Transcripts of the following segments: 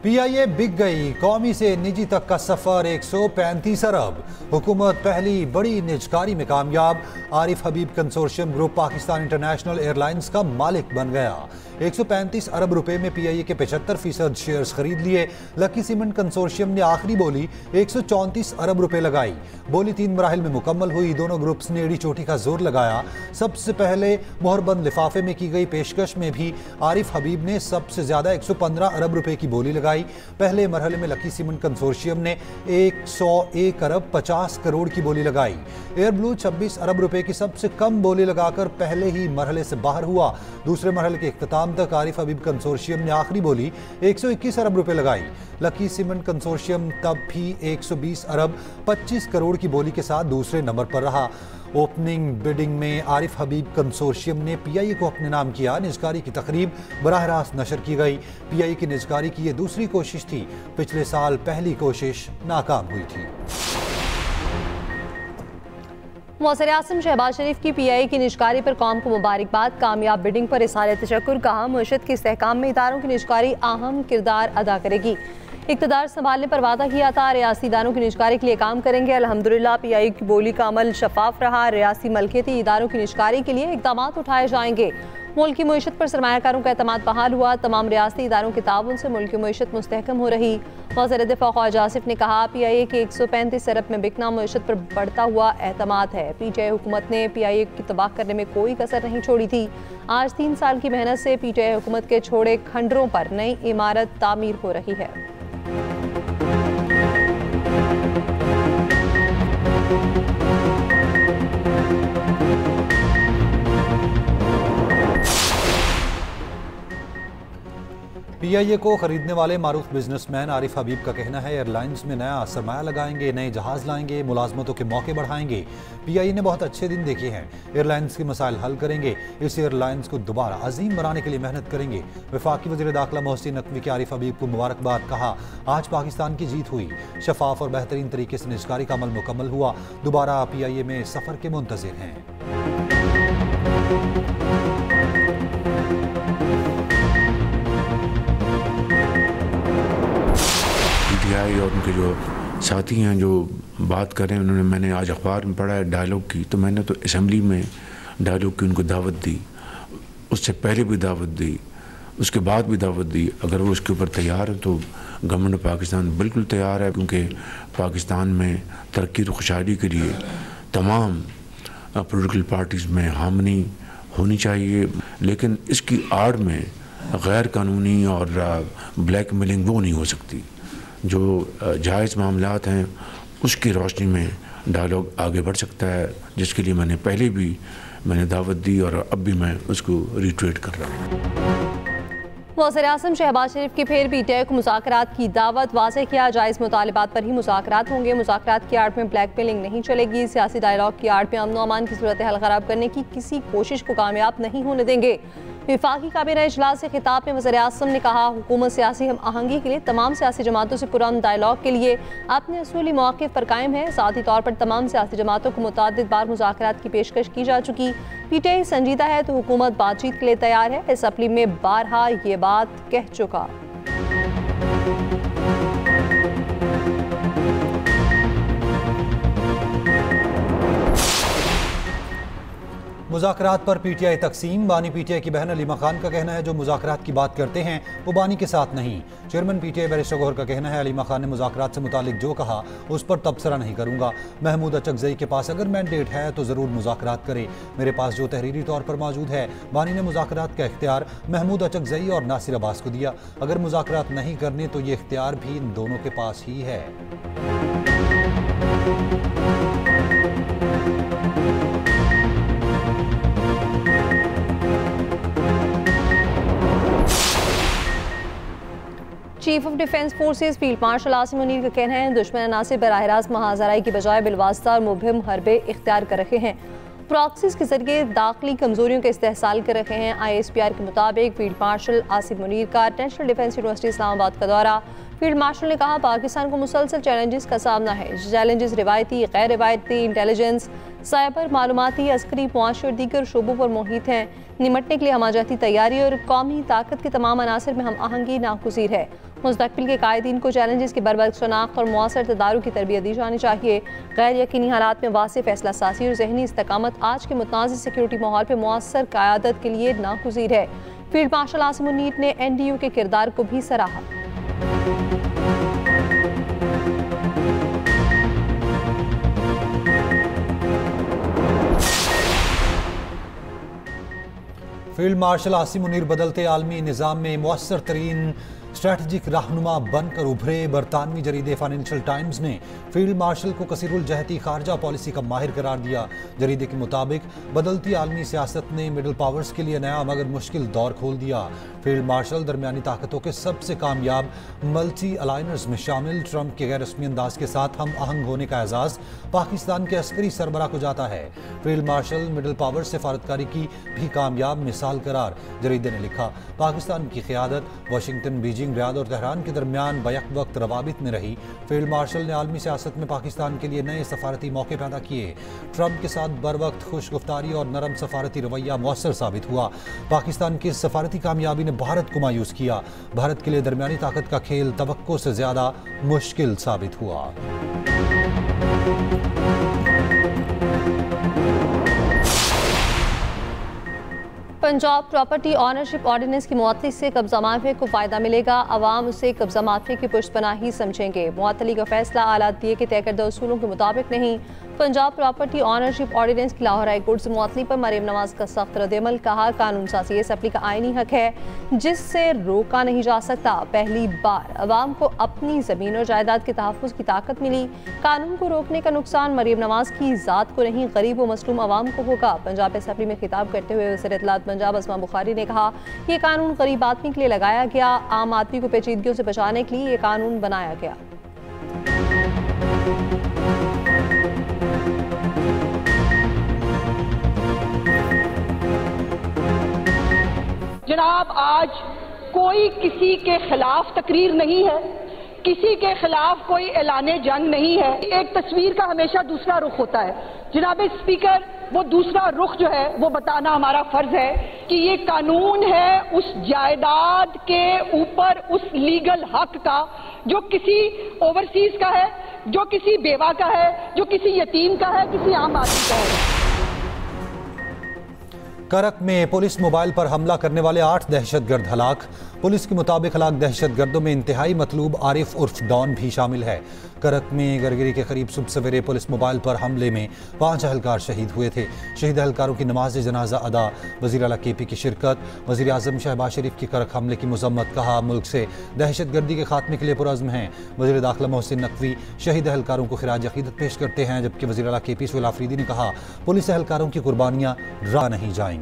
PIA बिक गई, कौमी से निजी तक का सफर 135 अरब। हुकूमत पहली बड़ी निजकारी में कामयाब। Arif Habib consortium group Pakistan international airlines का मालिक बन गया। 135 अरब रुपए में PIA के 75% शेयर्स खरीद लिए। लकी सीमेंट कंसोर्शियम ने आखिरी बोली 134 अरब रुपए लगाई। बोली 3 मराहिल में मुकम्मल हुई। दोनों ग्रुप्स ने एड़ी चोटी का जोर लगाया। सबसे पहले मोहरबंद लिफाफे में की गई पेशकश में भी आरिफ हबीब ने सबसे ज्यादा 115 अरब रुपए की बोली लगाई। पहले मरहले में लकी सीमेंट कंसोर्शियम ने 101 अरब 50 करोड़ की बोली लगाई। एयर ब्लू 26 अरब रुपए की सबसे कम बोली लगाकर पहले ही मरहले से बाहर हुआ। दूसरे मरहले के इख्तिताम तक आरिफ हबीब कंसोर्शियम ने आखिरी बोली 121 अरब रुपए लगाई। लकी सीमेंट कंसोर्शियम तब भी 120 अरब 25 करोड़ की बोली के साथ दूसरे नंबर पर रहा। ओपनिंग बिडिंग में आरिफ हबीब कंसोर्शियम ने PIA को अपने नाम किया। निजकारी की तकरीब बराह रास्त नशर की गई। PIA की निजकारी की ये दूसरी कोशिश थी। पिछले साल पहली कोशिश नाकाम हुई थी। मौसर आज़म शहबाज शरीफ की PIA की निजकारी पर कौम को मुबारकबाद। कामयाब बिडिंग पर इज़हार तशक्कुर। कहा मुआशरत के इस्तेहकाम में इदारों की निजकारी अहम किरदार अदा करेगी। इक़्तिदार संभालने पर वादा किया था रियासी इदारों की निजकारी के लिए काम करेंगे। अल्हम्दुलिल्लाह PIA की बोली का अमल शफाफ रहा। रियासी मलकियती इदारों की निजकारी के लिए इक़दाम उठाए जाएंगे। मुल्क की मईशत पर सरमायाकारों का एतमाद बहाल हुआ। तमाम रियासती इदारों के ताउन से मुल्क की मईशत मुस्तहकम हो रही। वज़ीर दिफ़ा ख्वाजा आसिफ ने कहा PIA के 135 अरब में बिकना मईशत पर बढ़ता हुआ एतमाद है। PTI हुकूमत ने PIA की तबाह करने में कोई कसर नहीं छोड़ी थी। आज 3 साल की मेहनत से PTI हुकूमत के छोड़े खंडरों पर नई इमारत तामीर हो रही है। PIA को खरीदने वाले मारूफ बिजनेसमैन आरिफ हबीब का कहना है एयरलाइंस में नया सरमाया लगाएंगे, नए जहाज लाएंगे, मुलाजमतों के मौके बढ़ाएंगे। PIA ने बहुत अच्छे दिन देखे हैं। एयरलाइंस के मसाइल हल करेंगे। इस एयरलाइंस को दोबारा अजीम बनाने के लिए मेहनत करेंगे। वफाकी वज़ीर दाखिला मोहसिन नकवी के आरिफ हबीब को मुबारकबाद। कहा आज पाकिस्तान की जीत हुई। शफाफ और बेहतरीन तरीके से निजकारी का अमल मुकम्मल हुआ। दोबारा PIA में सफ़र के मुंतज़िर हैं। और उनके जो साथी हैं जो बात कर रहे हैं, उन्होंने मैंने आज अखबार में पढ़ा है डायलॉग की, तो मैंने तो असम्बली में डायलॉग की उनको दावत दी। उससे पहले भी दावत दी, उसके बाद भी दावत दी। अगर वो उसके ऊपर तैयार है तो गवर्नमेंट ऑफ पाकिस्तान बिल्कुल तैयार है, क्योंकि पाकिस्तान में तरक्की और खुशहाली के लिए तमाम पोलिटिकल पार्टीज़ में हामनी होनी चाहिए। लेकिन इसकी आड़ में गैर कानूनी और ब्लैक मेलिंग वो नहीं हो सकती। जो जायज़ मामलात हैं उसकी रोशनी में डायलॉग आगे बढ़ सकता है, जिसके लिए मैंने पहले भी दावत दी और अब भी मैं उसको रिट्वीट कर रहा हूँ। वज़ीर आज़म शहबाज शरीफ की फिर PTI को मुज़ाकरात की दावत। वाज़ेह किया जायज़ मुतालिबात पर ही मुज़ाकरात होंगे। मुज़ाकरात की आड़ में ब्लैकमेलिंग नहीं चलेगी। सियासी डायलॉग की आड़ में अमन व अमान की सूरत हाल ख़राब करने की किसी कोशिश को कामयाब नहीं होने देंगे। विफाकी काबीना इजलास से खिताब में वज़ीर आज़म ने कहा हुकूमत सियासी हम आहंगी के लिए तमाम सियासी जमातों से पुरअमन डायलॉग के लिए अपने असूली मौक़िफ़ पर कायम है। साथी तौर पर तमाम सियासी जमातों को मुतअद्दिद बार मुज़ाकरात की पेशकश की जा चुकी। PTI संजीदा है तो हुकूमत बातचीत के लिए तैयार है। असम्बली में बारहा ये बात कह चुका। मुज़ाकरात पर PTI तकसीम। बानी PTI की बहन अलीमा खान का कहना है जो मुज़ाकरात की बात करते हैं वो बानी के साथ नहीं। चेयरमैन PTI बैरिस्टर गौहर का कहना है अलीमा खान ने मुज़ाकरात से मुतालिक जो कहा उस पर तबसरा नहीं करूँगा। महमूद अचकज़ई के पास अगर मैंडेट है तो ज़रूर मुज़ाकरात करे। मेरे पास जो तहरीरी तौर पर मौजूद है। बानी ने मुज़ाकरात का इख्तियार महमूद अचकज़ई और नासिर अब्बास को दिया। अगर मुज़ाकरात नहीं करने तो ये इख्तियार भी इन दोनों के पास ही है। Chief of defence forces field marshal Asim Munir का कहना है दुश्मन ना से बराह रास्त महाजराई की बजाय बिलवास्ता और मुबहिम हरबे इख्तियार कर रखे हैं। प्रॉक्सीज के जरिए दाखिली कमजोरियों का इस्तेहसाल कर रहे हैं। ISPR के मुताबिक फील्ड मार्शल आसिम मुनीर का नेशनल डिफेंस यूनिवर्सिटी इस्लामाबाद का दौरा फील्ड मार्शल ने कहा, पाकिस्तान को मुसलसल चैलेंजेस का सामना है। चैलेंजेस रिवायती, गैर रिवायती, इंटेलिजेंस, साइबर, मालूमाती, अस्करी, मुआशी और दीगर शोबों पर मुहित हैं। निमटने के लिए हमाजती तैयारी और कौमी ताकत के तमाम अनासर में हम आहंगी नागुज़ीर है। मुस्तक़बिल के कायदीन को चैलेंजेस की बरवक्त शनाख्त और मुआसर तदारुक की तरबियत दी जानी चाहिए। गैर यकीनी हालात में वाज़ेह फैसला साजी और ज़हनी इस्तकामत आज के मुतनाज़िर सिक्योरिटी माहौल पर मुअस्सर क़यादत के लिए नागुज़ीर है। फील्ड मार्शल आसिम मुनीर ने NDU के किरदार को भी सराहा। फील्ड मार्शल आसिम मुनीर बदलते आलमी निज़ाम में मुअस्सर तरीन स्ट्रैटेजिक रहनुमा बनकर उभरे। बरतानवी जरीदे फाइनेंशियल टाइम्स ने फील्ड मार्शल को कसीरुल जहती खारजा पॉलिसी का माहिर करार दिया। जरीदे के मुताबिक बदलती आलमी सियासत ने मिडल पावर्स के लिए नया मगर मुश्किल दौर खोल दिया। फील्ड मार्शल दरमियानी ताकतों के सबसे कामयाब मल्टी अलाइनर्स में शामिल। ट्रंप के गैर रस्मी अंदाज के साथ हम आहंग होने का एजाज़ पाकिस्तान के अस्करी सरबराह को जाता है। फील्ड मार्शल मिडल पावर से फारतकारी की भी कामयाब मिसाल करार। जरीदे ने लिखा, पाकिस्तान की क़यादत वाशिंगटन, बीजिंग, रियाद और तेहरान के दरमियान बैक वक्त रवाबित में रही। फील्ड मार्शल ने आलमी सियासत में पाकिस्तान के लिए नए सफारती मौके पैदा किए। ट्रंप के साथ बर वक्त खुशगुफ्तारी और नरम सफारती रवैया मौसर साबित हुआ। पाकिस्तान की सफारती कामयाबी ने भारत को मायूस किया। भारत के लिए दरमियानी ताकत का खेल तवक्को से ज्यादा मुश्किल साबित हुआ। पंजाब प्रॉपर्टी ऑनरशिप ऑर्डिनेंस की मुअत्तली से कब्जा माफिया को फायदा मिलेगा। अवाम उसे कब्जा माफिया की पुष्पनाही समझेंगे। मुअत्तली का फैसला आलातिये के तय करदा उसूलों के मुताबिक नहीं। पंजाब प्रॉपर्टी ऑनरशिप ऑर्डिनेंस की लाहौर हाई कोर्ट से मुअत्तली पर मरीम नवाज का सख्त रद्द-ए-अमल। कहा, कानून साज़ी असम्बली का आईनी हक है जिससे रोका नहीं जा सकता। पहली बार अवाम को अपनी ज़मीन और जायदाद के तहफ़्फ़ुज़ की ताकत मिली। कानून को रोकने का नुकसान मरीम नवाज की ज़ात को नहीं, गरीब व मसलूम अवाम को होगा। पंजाब असम्बली में खिताब करते हुए वज़ीर इत्तलात पंजाब अस्मा बुखारी ने कहा, ये कानून गरीब आदमी के लिए लगाया गया। आम आदमी को पेचीदगियों से बचाने के लिए ये कानून बनाया गया। जनाब, आज कोई किसी के खिलाफ तकरीर नहीं है, किसी के खिलाफ कोई ऐलाने जंग नहीं है। एक तस्वीर का हमेशा दूसरा रुख होता है। जनाब स्पीकर, वो दूसरा रुख जो है वो बताना हमारा फर्ज है कि ये कानून है उस जायदाद के ऊपर, उस लीगल हक का जो किसी ओवरसीज का है, जो किसी बेवा का है, जो किसी यतीम का है, किसी आम आदमी का है। करक में पुलिस मोबाइल पर हमला करने वाले 8 दहशतगर्द हलाक। पुलिस के मुताबिक हलाक दहशतगर्दों में इंतहाई मतलूब आरिफ उर्फ डॉन भी शामिल है। करक में गरगिरी के करीब सुबह सवेरे पुलिस मोबाइल पर हमले में 5 अहलकार शहीद हुए थे। शहीद अहलकारों की नमाज जनाजा अदा, वज़ीर आला KP की शिरकत। वज़ीर आज़म शहबाज शरीफ की करक हमले की मज़म्मत। कहा, मुल्क से दहशतगर्दी के खात्मे के लिए पुरज़्म हैं। वज़ीर दाखिला मोहसिन नकवी शहीद अहलकारों को खिराज अक़ीदत पेश करते हैं, जबकि वज़ीर आला KP सुहेल आफरीदी ने कहा, पुलिस अहलकारों की कुर्बानियाँ रा नहीं जाएंगी।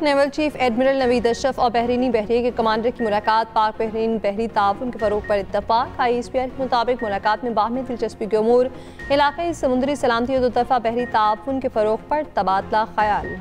Naval chief admiral Naveed Ashraf और बहरीनी बहरिया के कमांडर की मुलाकात। पाक बहरीन बहरी ताउन के फ़रोग़ पर इत्तफ़ाक़। ISPR के मुताबिक मुलाकात में बाहमी दिलचस्पी के उमूर, इलाक़ाई समुद्री सलामती और दो तरफ़ा बहरी ताउन के फ़रोग़ पर तबादला ख़याल।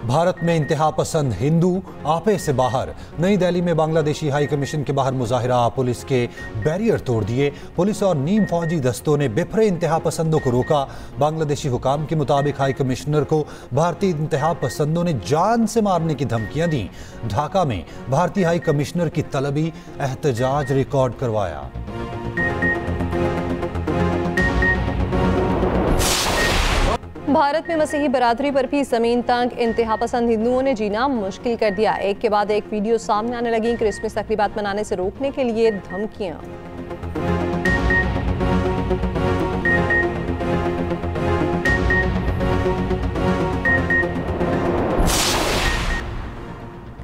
भारत में इंतहा पसंद हिंदू आपे से बाहर। नई दिल्ली में बांग्लादेशी हाई कमीशन के बाहर मुजाहिरा। पुलिस के बैरियर तोड़ दिए। पुलिस और नीम फौजी दस्तों ने बिफरे इंतहा पसंदों को रोका। बांग्लादेशी हुकाम के मुताबिक हाई कमिश्नर को भारतीय इंतहा पसंदों ने जान से मारने की धमकियां दी। ढाका में भारतीय हाई कमिश्नर की तलबी एहतजाज रिकॉर्ड करवाया। भारत में मसीही बरादरी पर भी ज़मीन तंग। इंतहा पसंद हिंदुओं ने जीना मुश्किल कर दिया। एक के बाद एक वीडियो सामने आने लगी। क्रिसमस तकरीबात मनाने से रोकने के लिए धमकियां।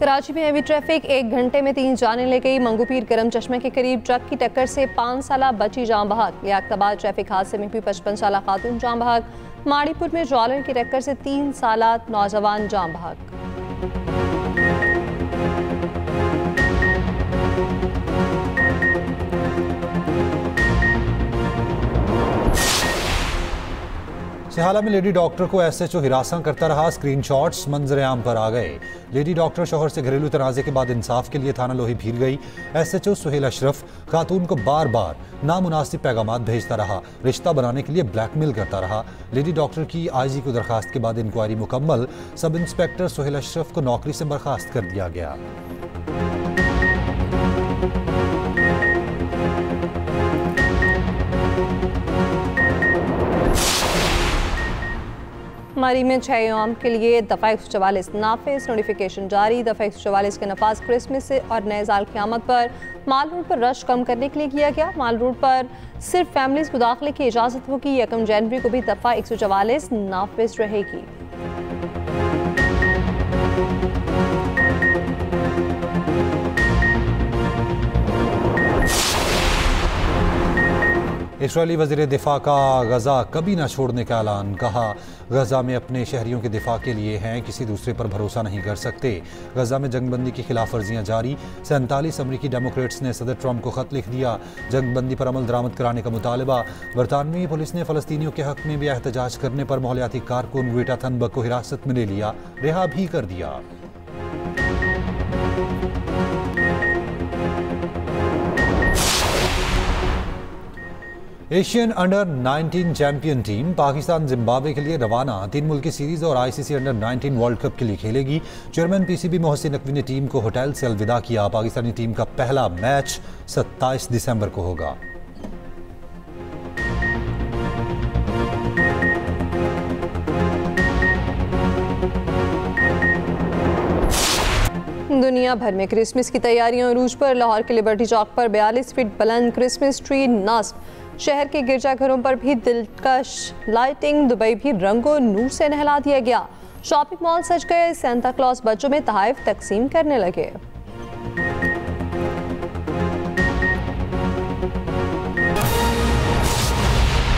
कराची में हेवी ट्रैफिक 1 घंटे में 3 जानें ले गई। मंगूपीर करम चश्मे के करीब ट्रक की टक्कर से 5 साला बची जान बहक। लियाकताबाद ट्रैफिक हादसे में भी 55 साला खातून जान बहक। माड़ीपुर में ट्रॉलर की टक्कर से 3 साला नौजवान जान बहक। सिहाला में लेडी डॉक्टर को SHO हिरासत करता रहा। स्क्रीनशॉट्स मंजर आम पर आ गए। लेडी डॉक्टर शोहर से घरेलू तनाजे के बाद इंसाफ के लिए थाना लोही भीड़ गई। SHO सुहेल अशरफ खातून को बार बार नामुनासिब पैगामात भेजता रहा, रिश्ता बनाने के लिए ब्लैकमेल करता रहा। लेडी डॉक्टर की IG को दरखास्त के बाद इंक्वायरी मुकम्मल। सब इंस्पेक्टर सुहेल अशरफ को नौकरी से बर्खास्त कर दिया गया। मरी में 6 यौम के लिए दफ़ा 144 नाफिज। नोटिफिकेशन जारी। दफ़ा 144 के नफाज क्रिसमस और नए साल क़यामत पर माल रोड पर रश कम करने के लिए किया गया। माल रोड पर सिर्फ फैमिलीज को दाखिले की इजाज़त होगी। 1 जनवरी को भी दफ़ा 144 नाफिज रहेगी। इसराइली वज़ीर दिफा का गजा कभी न छोड़ने का ऐलान। कहा, गजा में अपने शहरियों के दिफा के लिए हैं, किसी दूसरे पर भरोसा नहीं कर सकते। गजा में जंगबंदी की खिलाफ वर्जियाँ जारी। 47 अमरीकी डेमोक्रेट्स ने सदर ट्रंप को खत लिख दिया। जंगबंदी पर अमल दरामद कराने का मुतालबा। बरतानवी पुलिस ने फ़लस्तीनियों के हक में भी एहतजाज करने पर माहौलियाती कारकुन ग्रेटा थनबर्ग को हिरासत में ले लिया, रिहा भी कर दिया। Asian under 19 champion team Pakistan Zimbabwe के लिए रवाना। 3 मुल्की सीरीज और ICC अंडर 19 वर्ल्ड कप के लिए खेलेगी। चेयरमैन PCB मोहसिन नकवी ने टीम को होटल से अलविदा किया। पाकिस्तानी टीम का पहला मैच 27 दिसंबर को होगा। दुनिया भर में क्रिसमस की तैयारियां अरूज पर। लाहौर के लिबर्टी चौक पर 42 फीट बुलंद क्रिसमस ट्री नस्ब। शहर के गिरजाघरों पर भी दिलकश लाइटिंग। दुबई भी रंगों नूर से नहला दिया गया। शॉपिंग मॉल सज गए। सेंटा क्लॉज बच्चों में तोहफे तकसीम करने लगे।